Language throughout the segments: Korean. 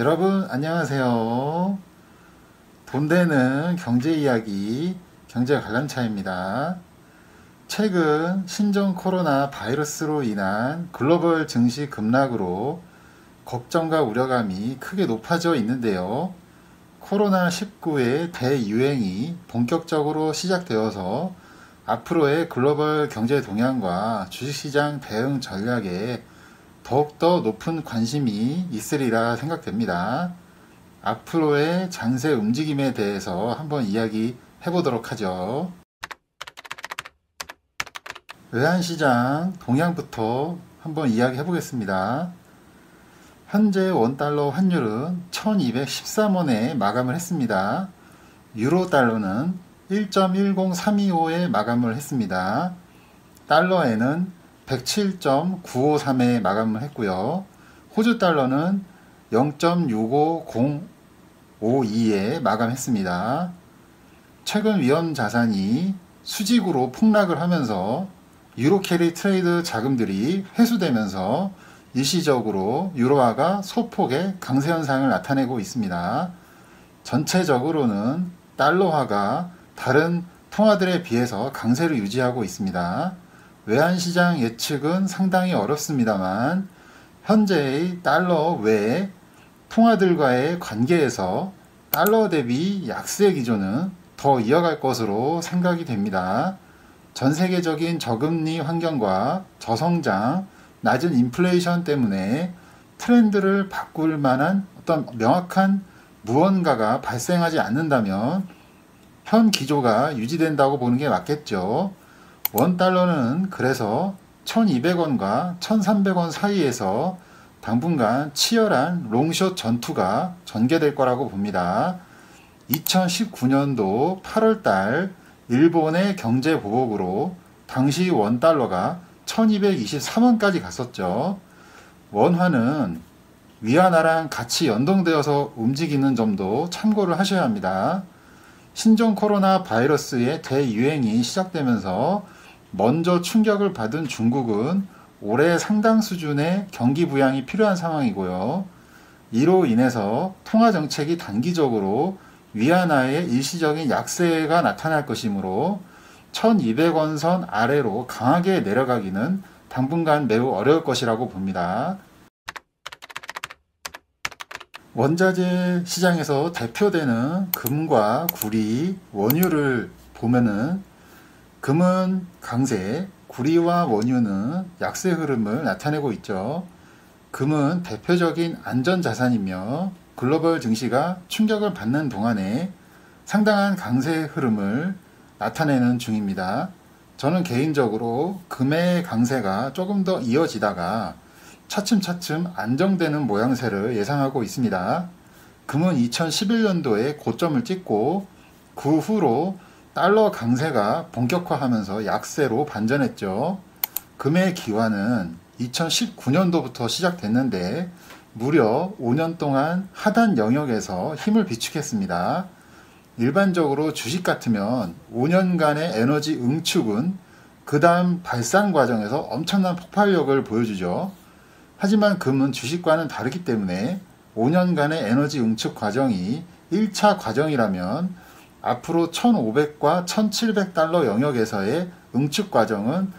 여러분 안녕하세요. 돈 되는 경제 이야기 경제 관람차입니다. 최근 신종 코로나 바이러스로 인한 글로벌 증시 급락으로 걱정과 우려감이 크게 높아져 있는데요. 코로나19의 대유행이 본격적으로 시작되어서 앞으로의 글로벌 경제 동향과 주식시장 대응 전략에 더욱더 높은 관심이 있으리라 생각됩니다. 앞으로의 장세 움직임에 대해서 한번 이야기해 보도록 하죠. 외환시장 동향부터 한번 이야기해 보겠습니다. 현재 원달러 환율은 1213원에 마감을 했습니다. 유로달러는 1.10325에 마감을 했습니다. 달러에는 107.953에 마감을 했고요. 호주달러는 0.65052에 마감했습니다. 최근 위험자산이 수직으로 폭락을 하면서 유로캐리 트레이드 자금들이 회수되면서 일시적으로 유로화가 소폭의 강세 현상을 나타내고 있습니다. 전체적으로는 달러화가 다른 통화들에 비해서 강세를 유지하고 있습니다. 외환시장 예측은 상당히 어렵습니다만 현재의 달러 외 통화들과의 관계에서 달러 대비 약세 기조는 더 이어갈 것으로 생각이 됩니다. 전 세계적인 저금리 환경과 저성장, 낮은 인플레이션 때문에 트렌드를 바꿀 만한 어떤 명확한 무언가가 발생하지 않는다면 현 기조가 유지된다고 보는 게 맞겠죠. 원달러는 그래서 1200원과 1300원 사이에서 당분간 치열한 롱숏 전투가 전개될 거라고 봅니다. 2019년도 8월달 일본의 경제 보복으로 당시 원달러가 1223원까지 갔었죠. 원화는 위안화랑 같이 연동되어서 움직이는 점도 참고를 하셔야 합니다. 신종 코로나 바이러스의 대유행이 시작되면서 먼저 충격을 받은 중국은 올해 상당 수준의 경기 부양이 필요한 상황이고요. 이로 인해서 통화정책이 단기적으로 위안화의 일시적인 약세가 나타날 것이므로 1200원 선 아래로 강하게 내려가기는 당분간 매우 어려울 것이라고 봅니다. 원자재 시장에서 대표되는 금과 구리, 원유를 보면은 금은 강세, 구리와 원유는 약세 흐름을 나타내고 있죠. 금은 대표적인 안전자산이며 글로벌 증시가 충격을 받는 동안에 상당한 강세 흐름을 나타내는 중입니다. 저는 개인적으로 금의 강세가 조금 더 이어지다가 차츰차츰 안정되는 모양새를 예상하고 있습니다. 금은 2011년도에 고점을 찍고 그 후로 달러 강세가 본격화하면서 약세로 반전했죠. 금의 기화는 2019년도부터 시작됐는데 무려 5년 동안 하단 영역에서 힘을 비축했습니다. 일반적으로 주식 같으면 5년간의 에너지 응축은 그 다음 발산 과정에서 엄청난 폭발력을 보여주죠. 하지만 금은 주식과는 다르기 때문에 5년간의 에너지 응축 과정이 1차 과정이라면 앞으로 1500과 1700달러 영역에서의 응축 과정은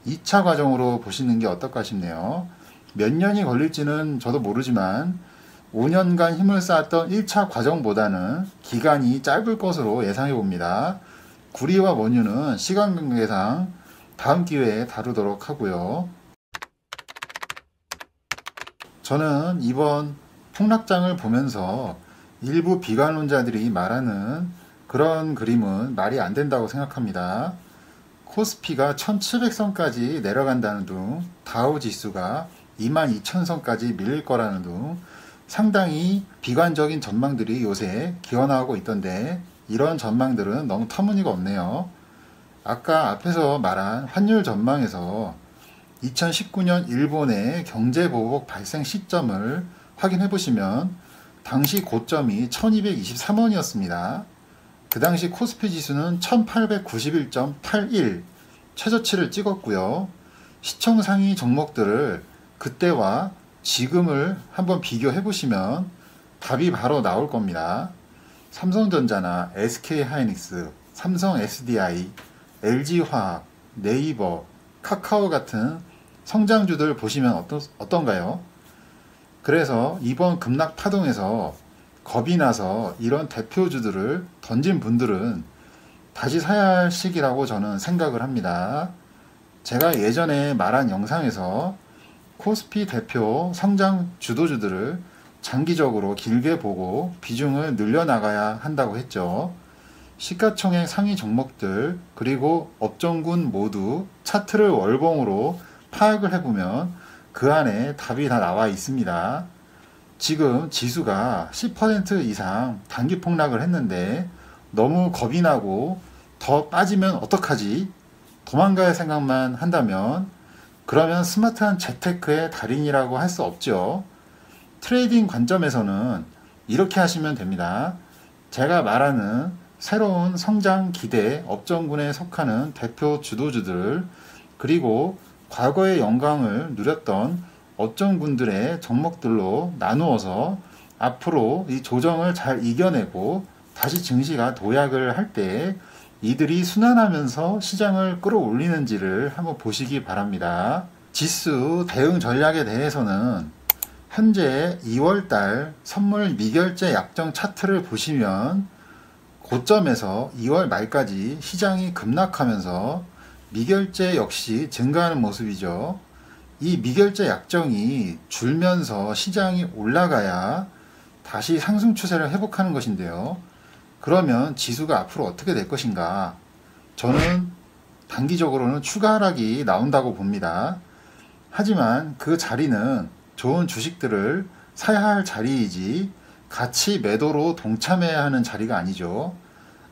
2차 과정으로 보시는 게 어떨까 싶네요. 몇 년이 걸릴지는 저도 모르지만 5년간 힘을 쌓았던 1차 과정보다는 기간이 짧을 것으로 예상해 봅니다. 구리와 원유는 시간 관계상 다음 기회에 다루도록 하고요. 저는 이번 폭락장을 보면서 일부 비관론자들이 말하는 그런 그림은 말이 안 된다고 생각합니다. 코스피가 1700선까지 내려간다는 둥, 다우 지수가 22000선까지 밀릴 거라는 둥 상당히 비관적인 전망들이 요새 기원하고 있던데 이런 전망들은 너무 터무니가 없네요. 아까 앞에서 말한 환율 전망에서 2019년 일본의 경제보복 발생 시점을 확인해 보시면 당시 고점이 1223원이었습니다. 그 당시 코스피 지수는 1891.81 최저치를 찍었고요. 시총 상위 종목들을 그때와 지금을 한번 비교해 보시면 답이 바로 나올 겁니다. 삼성전자나 SK하이닉스, 삼성 SDI, LG화학, 네이버, 카카오 같은 성장주들 보시면 어떤가요? 그래서 이번 급락 파동에서 겁이 나서 이런 대표주들을 던진 분들은 다시 사야 할 시기라고 저는 생각을 합니다. 제가 예전에 말한 영상에서 코스피 대표 성장 주도주들을 장기적으로 길게 보고 비중을 늘려나가야 한다고 했죠. 시가총액 상위 종목들 그리고 업종군 모두 차트를 월봉으로 파악을 해보면 그 안에 답이 다 나와 있습니다. 지금 지수가 10% 이상 단기 폭락을 했는데 너무 겁이 나고 더 빠지면 어떡하지? 도망갈 생각만 한다면 그러면 스마트한 재테크의 달인이라고 할 수 없죠. 트레이딩 관점에서는 이렇게 하시면 됩니다. 제가 말하는 새로운 성장 기대 업종군에 속하는 대표 주도주들 그리고 과거의 영광을 누렸던 업종군들의 종목들로 나누어서 앞으로 이 조정을 잘 이겨내고 다시 증시가 도약을 할 때 이들이 순환하면서 시장을 끌어올리는지를 한번 보시기 바랍니다. 지수 대응 전략에 대해서는 현재 2월달 선물 미결제 약정 차트를 보시면 고점에서 2월 말까지 시장이 급락하면서 미결제 역시 증가하는 모습이죠. 이 미결제 약정이 줄면서 시장이 올라가야 다시 상승 추세를 회복하는 것인데요. 그러면 지수가 앞으로 어떻게 될 것인가? 저는 단기적으로는 추가 하락이 나온다고 봅니다. 하지만 그 자리는 좋은 주식들을 사야 할 자리이지 같이 매도로 동참해야 하는 자리가 아니죠.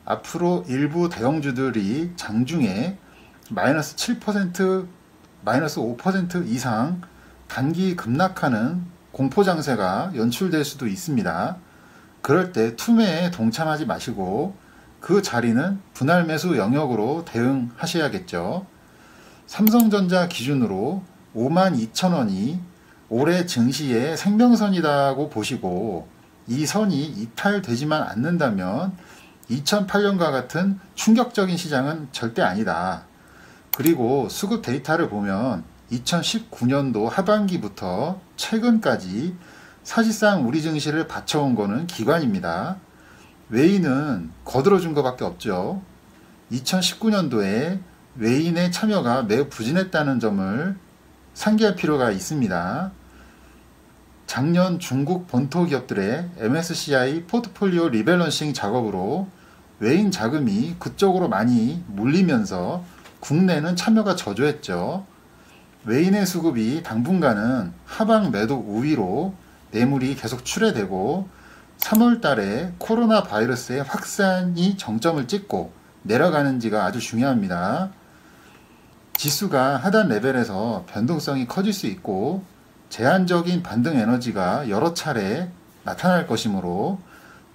앞으로 일부 대형주들이 장중에 마이너스 7%, 마이너스 5% 이상 단기 급락하는 공포장세가 연출될 수도 있습니다. 그럴 때 투매에 동참하지 마시고 그 자리는 분할 매수 영역으로 대응하셔야겠죠. 삼성전자 기준으로 52,000원이 올해 증시의 생명선이라고 보시고 이 선이 이탈되지만 않는다면 2008년과 같은 충격적인 시장은 절대 아니다. 그리고 수급 데이터를 보면 2019년도 하반기부터 최근까지 사실상 우리 증시를 받쳐온 거는 기관입니다. 외인은 거들어준 것밖에 없죠. 2019년도에 외인의 참여가 매우 부진했다는 점을 상기할 필요가 있습니다. 작년 중국 본토 기업들의 MSCI 포트폴리오 리밸런싱 작업으로 외인 자금이 그쪽으로 많이 몰리면서 국내는 참여가 저조했죠. 외인의 수급이 당분간은 하방 매도 우위로 매물이 계속 출회되고 3월 달에 코로나 바이러스의 확산이 정점을 찍고 내려가는지가 아주 중요합니다. 지수가 하단 레벨에서 변동성이 커질 수 있고 제한적인 반등 에너지가 여러 차례 나타날 것이므로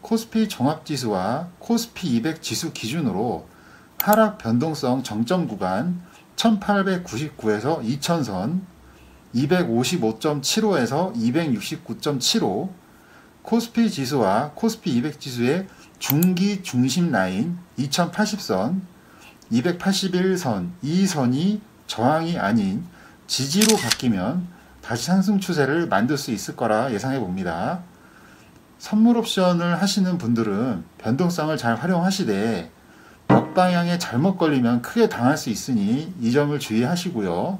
코스피 종합지수와 코스피 200 지수 기준으로 하락 변동성 정점 구간 1899에서 2000선, 255.75에서 269.75, 코스피 지수와 코스피 200 지수의 중기 중심 라인 2080선, 281선, 이 선이 저항이 아닌 지지로 바뀌면 다시 상승 추세를 만들 수 있을 거라 예상해 봅니다. 선물 옵션을 하시는 분들은 변동성을 잘 활용하시되 역방향에 잘못 걸리면 크게 당할 수 있으니 이 점을 주의하시고요.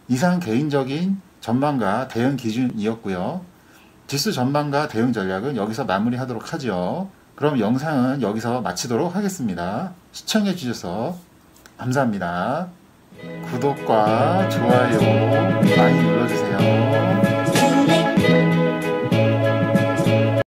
이상 개인적인 전망과 대응 기준이었고요. 지수 전망과 대응 전략은 여기서 마무리하도록 하죠. 그럼 영상은 여기서 마치도록 하겠습니다. 시청해 주셔서 감사합니다. 구독과 좋아요 많이 눌러주세요.